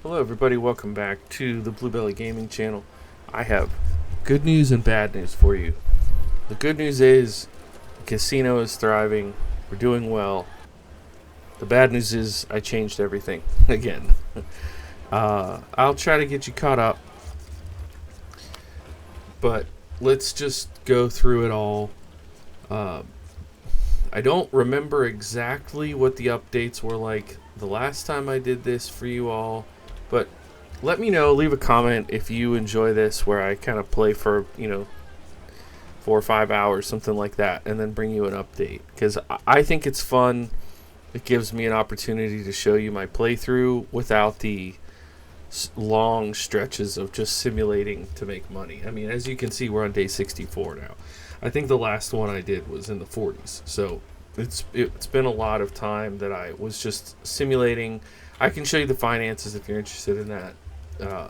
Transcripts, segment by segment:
Hello, everybody. Welcome back to the Bluebelly Gaming channel. I have good news and bad news for you. The good news is the casino is thriving. We're doing well. The bad news is I changed everything again. I'll try to get you caught up, but let's just go through it all. I don't remember exactly what the updates were like the last time I did this for you all, but let me know, leave a comment if you enjoy this where I kind of play for, 4 or 5 hours, something like that, and then bring you an update. Because I think it's fun. It gives me an opportunity to show you my playthrough without the long stretches of just simulating to make money. I mean, as you can see, we're on day 64 now. I think the last one I did was in the 40s. So it's been a lot of time that I was just simulating. I can show you the finances if you're interested in that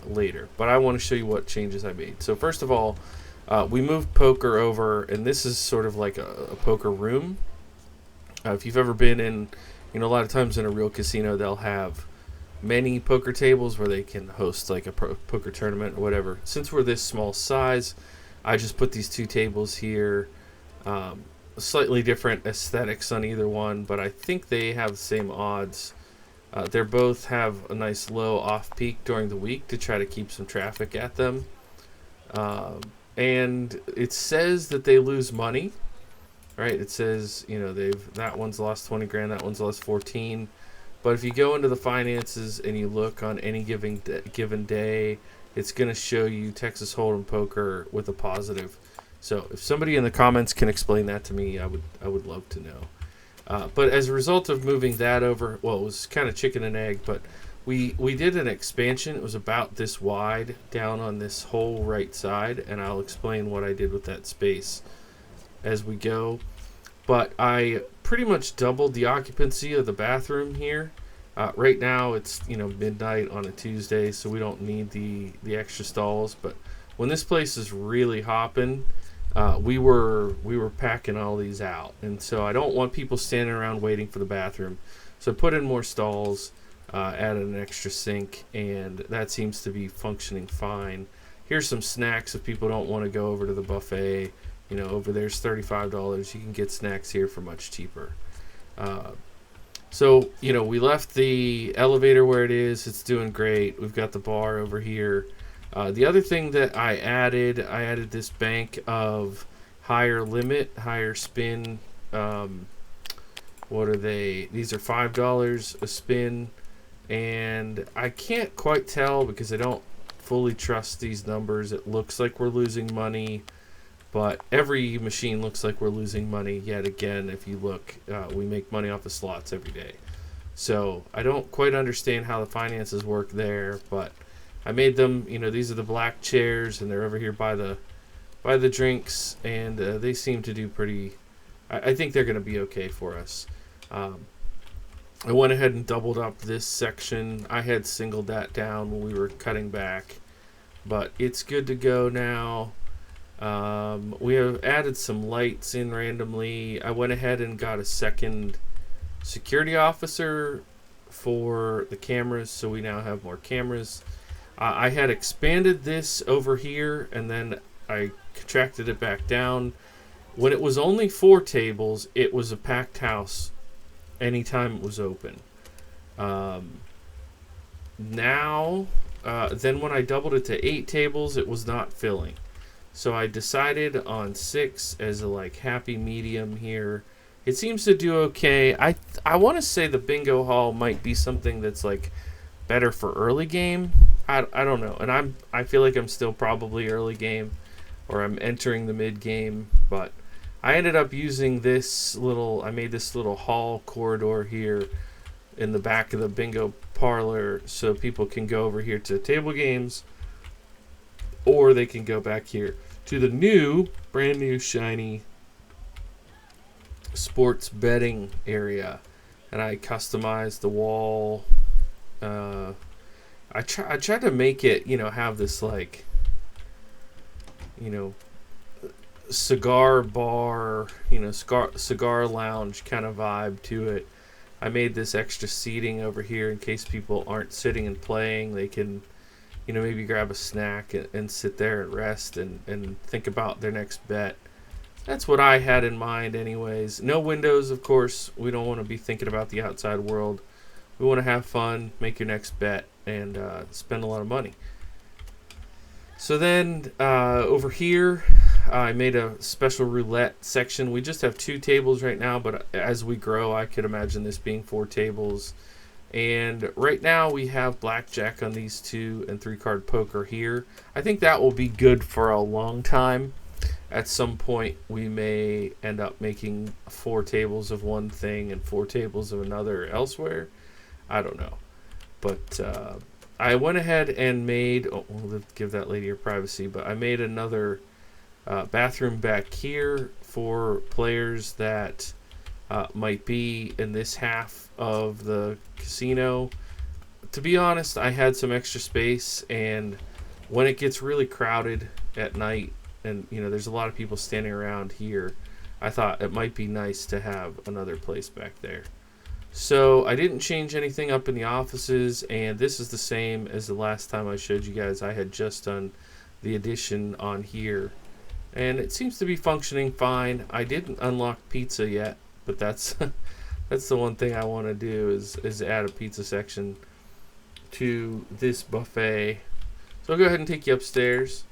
later. But I want to show you what changes I made. So first of all, we moved poker over, and this is sort of like a poker room. If you've ever been in, a lot of times in a real casino, they'll have many poker tables where they can host like a poker tournament or whatever. Since we're this small size, I just put these two tables here. Slightly different aesthetics on either one, but I think they have the same odds. They both have a nice low off peak during the week to try to keep some traffic at them. And it says that they lose money, right? It says, that one's lost 20 grand, that one's lost 14. But if you go into the finances and you look on any given day, it's going to show you Texas Hold'em poker with a positive. So if somebody in the comments can explain that to me, I would love to know. But as a result of moving that over, well, it was kind of chicken and egg, but we did an expansion. It was about this wide down on this whole right side, and I'll explain what I did with that space as we go. But I pretty much doubled the occupancy of the bathroom here. Right now it's midnight on a Tuesday, so we don't need the extra stalls. But when this place is really hopping, we were packing all these out, and so I don't want people standing around waiting for the bathroom. So I put in more stalls, added an extra sink, and that seems to be functioning fine. Here's some snacks if people don't want to go over to the buffet. Over there's $35. You can get snacks here for much cheaper. So, we left the elevator where it is. It's doing great. We've got the bar over here. The other thing that I added this bank of higher limit, higher spin. What are they? These are $5 a spin. And I can't quite tell because I don't fully trust these numbers. It looks like we're losing money. But every machine looks like we're losing money yet again. If you look, we make money off of slots every day. So I don't quite understand how the finances work there, but I made them. These are the black chairs, and they're over here by the drinks, and they seem to do pretty. I think they're going to be okay for us. I went ahead and doubled up this section. I had singled that down when we were cutting back, but it's good to go now. We have added some lights in randomly. I went ahead and got a second security officer for the cameras, so we now have more cameras. I had expanded this over here, and then I contracted it back down. When it was only 4 tables, it was a packed house anytime it was open. Now, then when I doubled it to 8 tables, it was not filling. So I decided on 6 as a happy medium here. It seems to do okay. I want to say the bingo hall might be something that's better for early game. I don't know, and I feel like I'm still probably early game, or I'm entering the mid game. But I ended up using I made this little hall corridor here in the back of the bingo parlor, so people can go over here to table games, or they can go back here to the brand new shiny sports betting area. And I customized the wall. I tried to make it, have this cigar bar, cigar lounge kind of vibe to it. I made this extra seating over here in case people aren't sitting and playing. They can, maybe grab a snack and sit there and rest and think about their next bet. That's what I had in mind anyways. No windows, of course. We don't want to be thinking about the outside world. We want to have fun, make your next bet, and spend a lot of money. So then over here, I made a special roulette section. We just have 2 tables right now, but as we grow, I could imagine this being 4 tables. And right now we have blackjack on these 2 and 3-card poker here. I think that will be good for a long time. At some point, we may end up making 4 tables of one thing and 4 tables of another elsewhere. I don't know. But I went ahead and made, we'll give that lady her privacy, but I made another bathroom back here for players that might be in this half of the casino. To be honest, I had some extra space, and when it gets really crowded at night and there's a lot of people standing around here, I thought it might be nice to have another place back there. So I didn't change anything up in the offices, and this is the same as the last time I showed you guys. I had just done the addition on here, and it seems to be functioning fine. I didn't unlock pizza yet, but that's that's the one thing I want to do is add a pizza section to this buffet. So I'll go ahead and take you upstairs.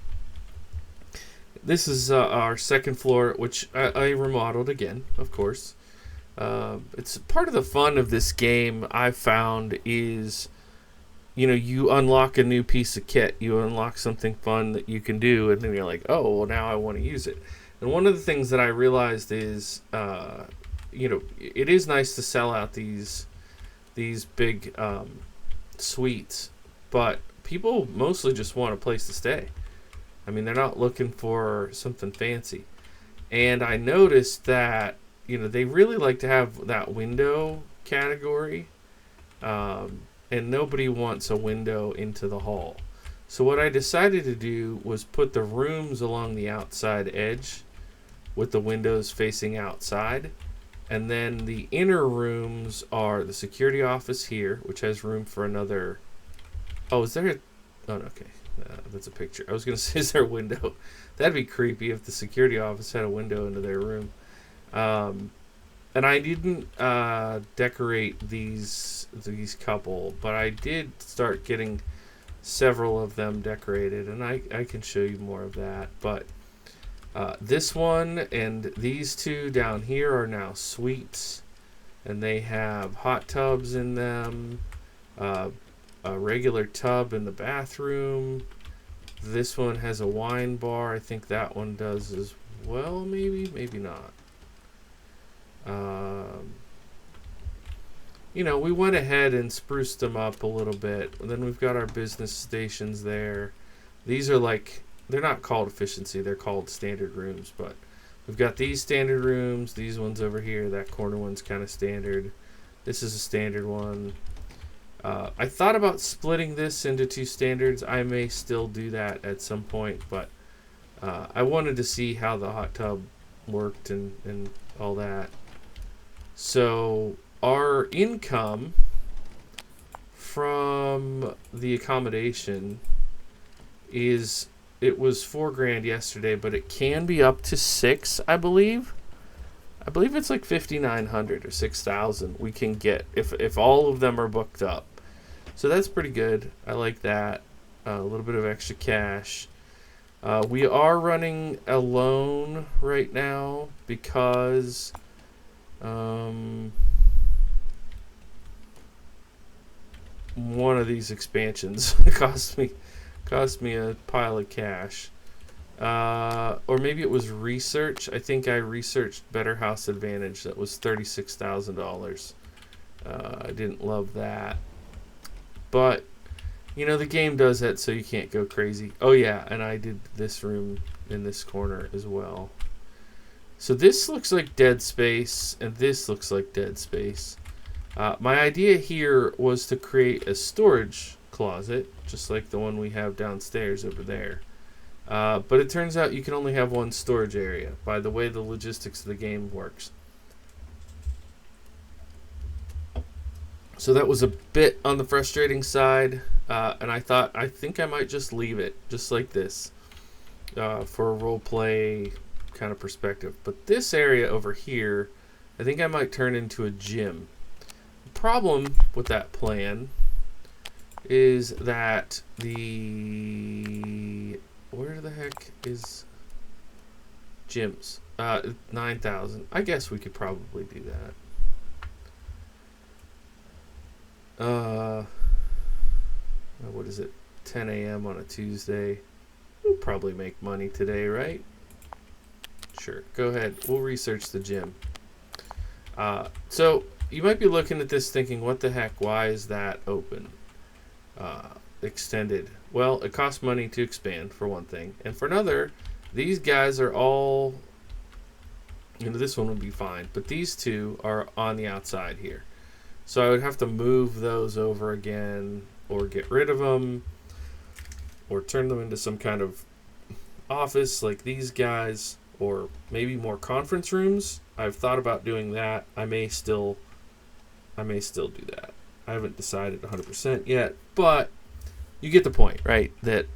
This is our second floor, which I remodeled again, of course. It's part of the fun of this game, I've found, is you unlock a new piece of kit, you unlock something fun that you can do, and then you're like, oh, well, now I want to use it. And one of the things that I realized is it is nice to sell out these big suites, but people mostly just want a place to stay. I mean, they're not looking for something fancy. And I noticed that they really like to have that window category, and nobody wants a window into the hall. So what I decided to do was put the rooms along the outside edge with the windows facing outside, and then the inner rooms are the security office here, which has room for another. Oh, is there a... Oh, okay. That's a picture. I was going to say, is there a window? That'd be creepy if the security office had a window into their room. And I didn't decorate these couple, but I did start getting several of them decorated, and I can show you more of that. But this one and these 2 down here are now suites, and they have hot tubs in them, a regular tub in the bathroom. This one has a wine bar. I think that one does as well, maybe not. We went ahead and spruced them up a little bit. And then we've got our business stations there. These are they're not called efficiency, they're called standard rooms, but we've got these standard rooms, these ones over here. That corner one's kind of standard. This is a standard one. I thought about splitting this into 2 standards. I may still do that at some point, but I wanted to see how the hot tub worked and all that. So our income from the accommodation is, it was $4,000 yesterday, but it can be up to $6,000, I believe. I believe it's like $5,900 or $6,000 we can get if all of them are booked up. So that's pretty good. I like that. A little bit of extra cash. We are running a loan right now because one of these expansions cost me a pile of cash. Or maybe it was research. I think I researched Better House Advantage. That was $36,000. I didn't love that. But, the game does that so you can't go crazy. Oh, yeah, and I did this room in this corner as well. So this looks like dead space, and this looks like dead space. My idea here was to create a storage closet, just like the one we have downstairs over there. But it turns out you can only have one storage area by the way the logistics of the game works. So that was a bit on the frustrating side, and I think I might just leave it just like this for a role play kind of perspective. But this area over here, I think I might turn into a gym. The problem with that plan is that where the heck is gyms? 9,000. I guess we could probably do that. What is it? 10 a.m. on a Tuesday. We'll probably make money today, right? Sure. Go ahead. We'll research the gym. So you might be looking at this thinking, what the heck? Why is that open? Extended. Well, it costs money to expand, for one thing. And for another, these guys are all, this one would be fine. But these two are on the outside here. So I would have to move those over again, or get rid of them, or turn them into some kind of office like these guys, or maybe more conference rooms. I've thought about doing that. I may still do that. I haven't decided 100% yet, but you get the point, right? That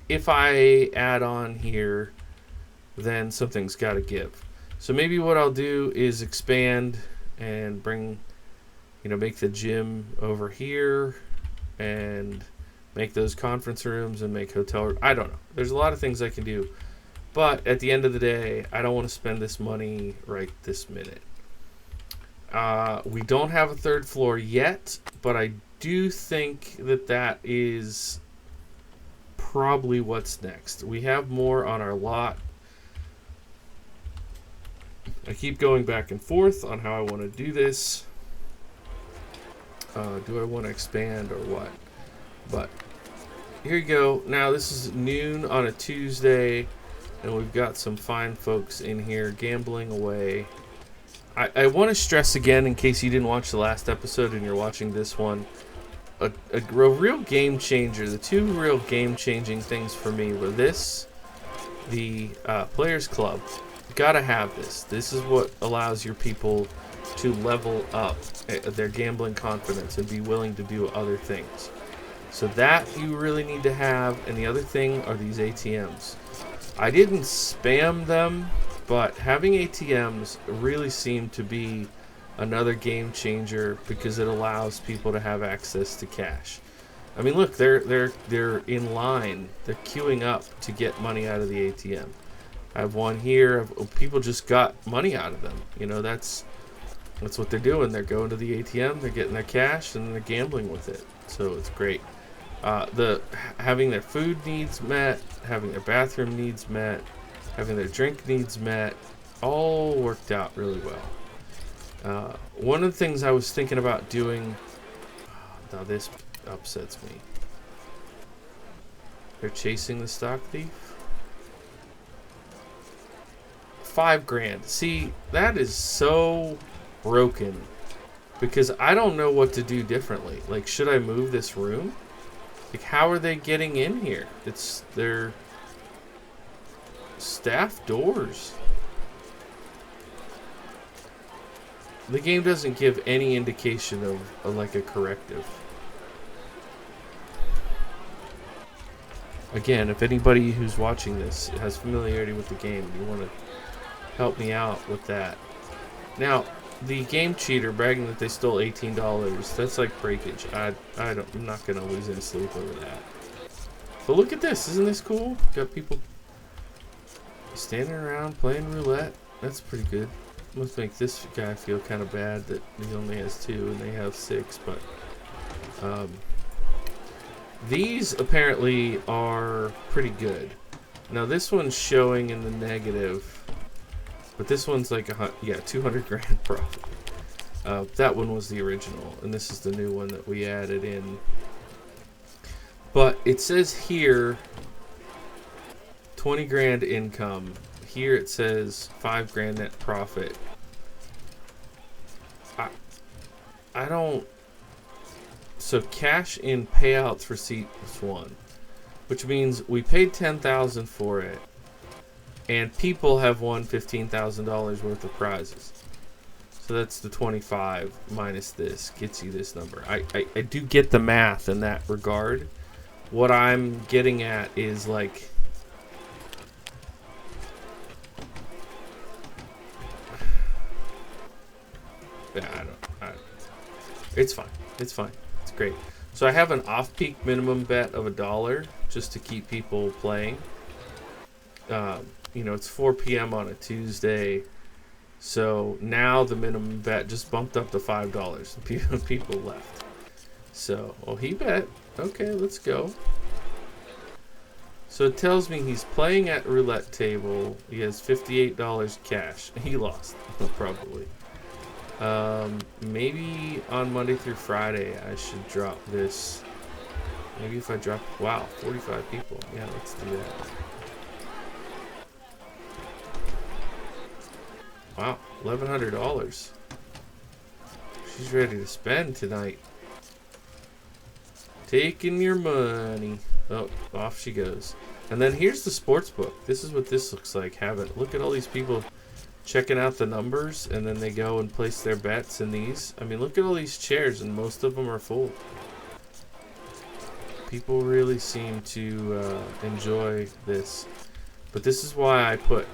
if I add on here, then something's got to give. So maybe what I'll do is expand and bring, make the gym over here and make those conference rooms and make hotel rooms. I don't know. There's a lot of things I can do. But at the end of the day, I don't want to spend this money right this minute. We don't have a third floor yet, but I do think that is probably what's next. We have more on our lot. I keep going back and forth on how I want to do this. Do I want to expand or what? But here you go. Now this is noon on a Tuesday, and we've got some fine folks in here gambling away. I want to stress again, in case you didn't watch the last episode and you're watching this one, a real game changer. The two real game-changing things for me were the Players Club. Gotta have this. This is what allows your people to level up their gambling confidence and be willing to do other things. So that you really need to have. And the other thing are these ATMs. I didn't spam them, but having ATMs really seemed to be another game changer because it allows people to have access to cash. I mean, look, they're in line. They're queuing up to get money out of the ATM. I have one here. People just got money out of them. That's what they're doing. They're going to the ATM. They're getting their cash and they're gambling with it. So it's great. Having their food needs met, having their bathroom needs met, having their drink needs met, all worked out really well. One of the things I was thinking about doing. Now this upsets me. They're chasing the stock thief. $5,000. See, that is so broken because I don't know what to do differently. Like, should I move this room? Like, how are they getting in here? It's their staff doors. The game doesn't give any indication of like a corrective. Again, if anybody who's watching this has familiarity with the game, you want to help me out with that. Now, the game cheater bragging that they stole $18, that's like breakage. I'm not going to lose any sleep over that. But look at this. Isn't this cool? Got people standing around playing roulette. That's pretty good. Must make this guy feel kind of bad that he only has 2 and they have 6, but these apparently are pretty good. Now this one's showing in the negative, but this one's like $200,000 profit. That one was the original, and this is the new one that we added in. But it says here $20,000 income. Here it says $5,000 net profit. I don't. So cash in payouts receipt was 1, which means we paid $10,000 for it, and people have won $15,000 worth of prizes. So that's the 25 minus this gets you this number. I do get the math in that regard. What I'm getting at is like, yeah, it's fine. It's fine. It's great. So I have an off-peak minimum bet of $1 just to keep people playing. You know, it's 4 p.m. on a Tuesday. So now the minimum bet just bumped up to $5. People left. So, well, he bet. Okay, let's go. So it tells me he's playing at roulette table. He has $58 cash. He lost, probably. Maybe on Monday through Friday I should drop this. Maybe if I drop, wow, 45 people. Yeah, let's do that. Wow, $1,100. She's ready to spend tonight. Taking your money. Oh, off she goes. And then here's the sports book. This is what this looks like. Look at all these people checking out the numbers, and then they go and place their bets in these. I mean, look at all these chairs, and most of them are full. People really seem to enjoy this. But this is why I put,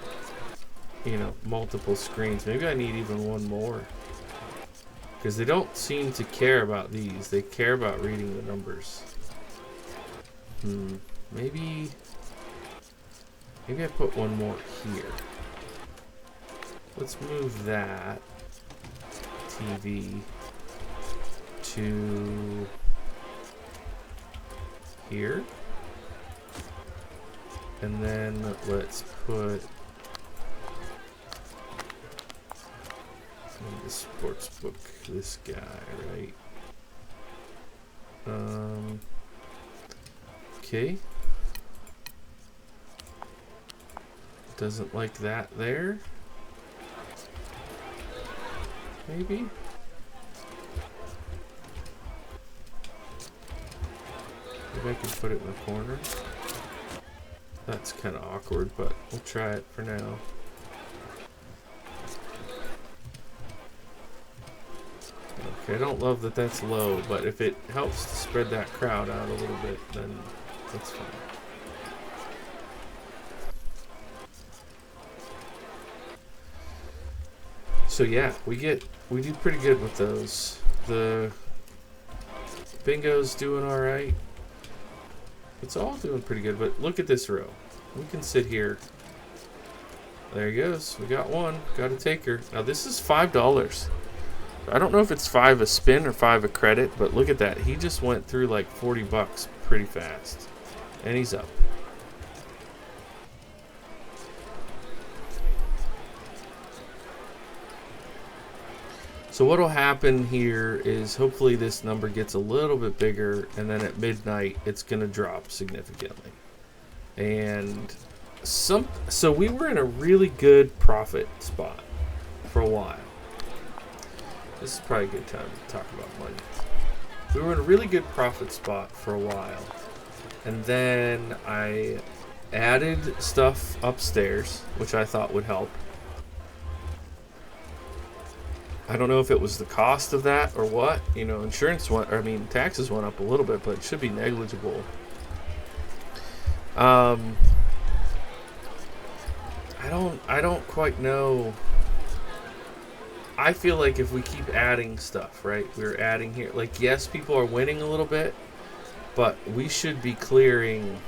you know, multiple screens. Maybe I need even one more. Because they don't seem to care about these. They care about reading the numbers. Maybe I put one more here. Let's move that TV to here. And then let's put the sports book, this guy, right? Okay. Doesn't like that there. Maybe. Maybe I can put it in the corner. That's kind of awkward, but we'll try it for now. Okay, I don't love that that's low, but if it helps to spread that crowd out a little bit, then that's fine. So yeah, we do pretty good with those. The bingo's doing all right. It's all doing pretty good, but look at this row. We can sit here. There he goes. We got one. Got a taker. Now this is $5. I don't know if it's 5 a spin or 5 a credit, but look at that. He just went through like 40 bucks pretty fast. And he's up. So what'll happen here is hopefully this number gets a little bit bigger, and then at midnight it's gonna drop significantly. And so we were in a really good profit spot for a while. This is probably a good time to talk about money. We were in a really good profit spot for a while, and then I added stuff upstairs, which I thought would help. I don't know if it was the cost of that or what. You know, taxes went up a little bit, but it should be negligible. I don't quite know. I feel like if we keep adding stuff, right? We're adding here. Like, yes, people are winning a little bit, but we should be clearing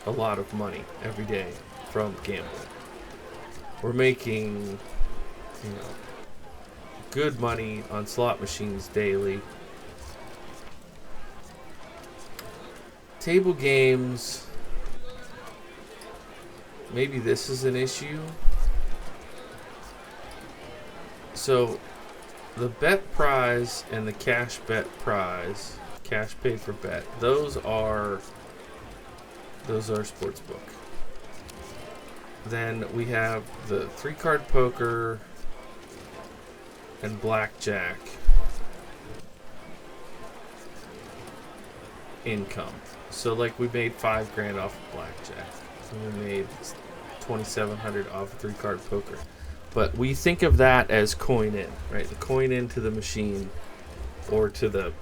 a lot of money every day from gambling. We're making, you know, good money on slot machines daily. Table games, maybe this is an issue. So the bet prize and the cash bet prize, cash paid for bet, those are sportsbook. Then we have the 3-card poker and blackjack income. So like we made $5,000 off of blackjack, and we made $2,700 off of 3-card poker. But we think of that as coin in, right? The coin into the machine or to the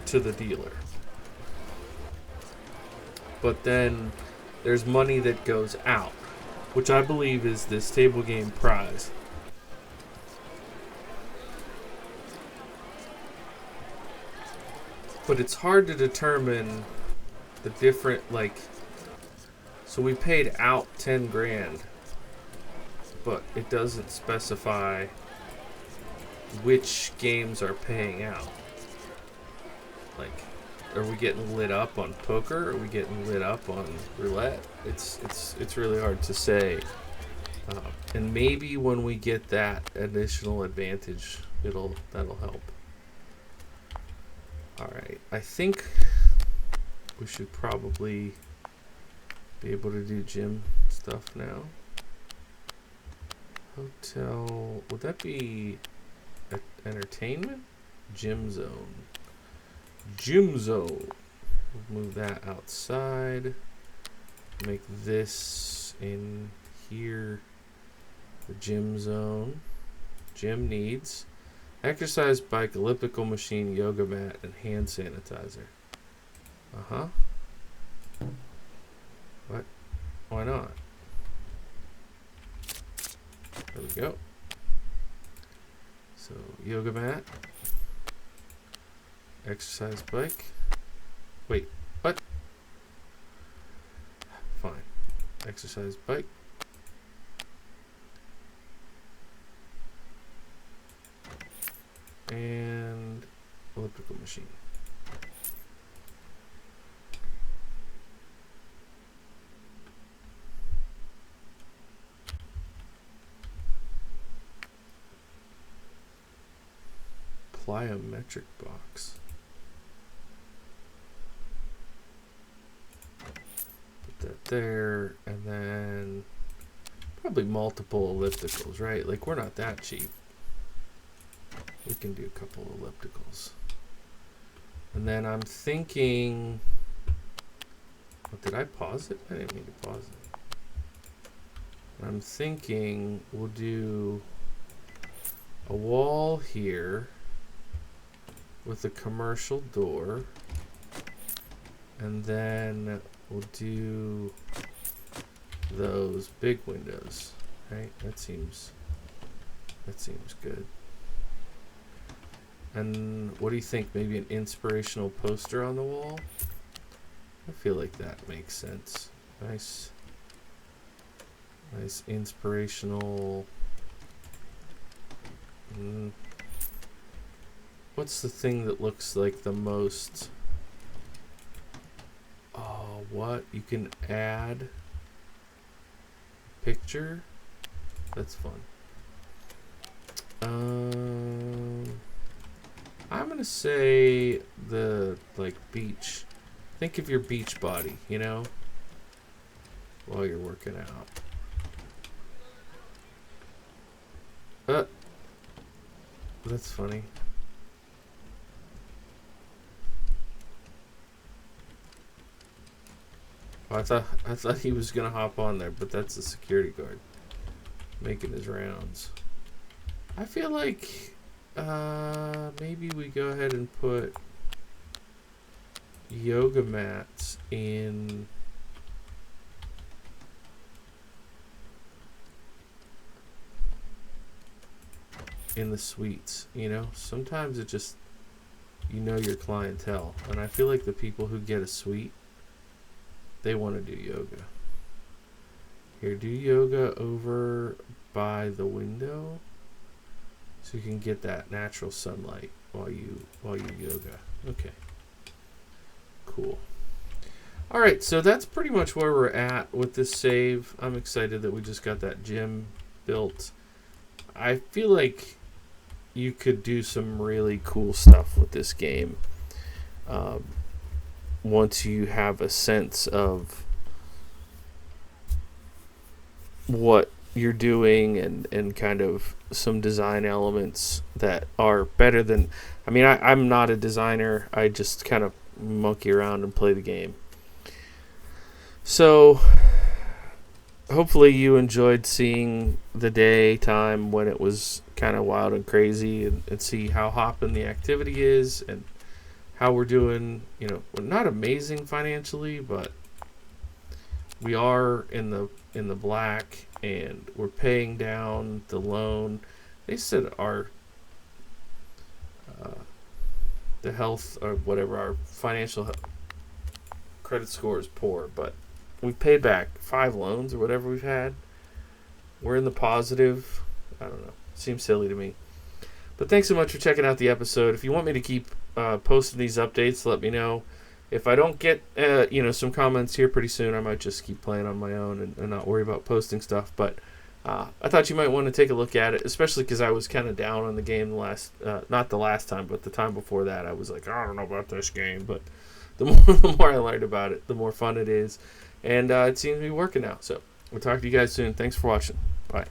dealer. But then there's money that goes out, which I believe is this table game prize. But it's hard to determine the different, like, so we paid out 10 grand, but it doesn't specify which games are paying out. Like, are we getting lit up on poker? Are we getting lit up on roulette? It's really hard to say. And maybe when we get that additional advantage, that'll help. All right, I think we should probably be able to do gym stuff now. Hotel, would that be entertainment? Gym zone. Gym zone. We'll move that outside. Make this in here the gym zone. Gym needs exercise bike, elliptical machine, yoga mat, and hand sanitizer. What? Why not? There we go. So, yoga mat. Exercise bike. Wait, what? Fine. Exercise bike. And elliptical machine. Plyometric box. Put that there, and then probably multiple ellipticals, right? Like, we're not that cheap. We can do a couple ellipticals. And then I'm thinking, what, did I pause it? I didn't mean to pause it. I'm thinking we'll do a wall here with a commercial door, and then we'll do those big windows, right? That seems good. And what do you think? Maybe an inspirational poster on the wall? I feel like that makes sense. Nice inspirational. What's the thing that looks like the most? Oh, what? You can add a picture? That's fun. I'm gonna say the, like, beach. Think of your beach body, you know, while you're working out. That's funny. Oh, I thought he was gonna hop on there, but that's the security guard making his rounds. I feel like maybe we go ahead and put yoga mats in the suites. You know, sometimes it just, you know, your clientele, and I feel like the people who get a suite, they want to do yoga. Here, do yoga over by the window so you can get that natural sunlight while you yoga. Okay. Cool. All right, so that's pretty much where we're at with this save. I'm excited that we just got that gym built. I feel like you could do some really cool stuff with this game once you have a sense of what you're doing and kind of some design elements that are better than, I mean, I'm not a designer. I just kind of monkey around and play the game. So hopefully you enjoyed seeing the daytime when it was kind of wild and crazy, and see how hopping the activity is and how we're doing. We're not amazing financially, but we are in the black, and we're paying down the loan. They said our uh, the health or whatever, our financial credit score is poor, but we've paid back 5 loans or whatever we've had. We're in the positive. I don't know. Seems silly to me. But thanks so much for checking out the episode. If you want me to keep posting these updates, let me know. If I don't get some comments here pretty soon, I might just keep playing on my own and not worry about posting stuff. But I thought you might want to take a look at it, especially because I was kind of down on the game not the last time, but the time before that. I was like, I don't know about this game. But the more I learned about it, the more fun it is. And it seems to be working now. So we'll talk to you guys soon. Thanks for watching. Bye.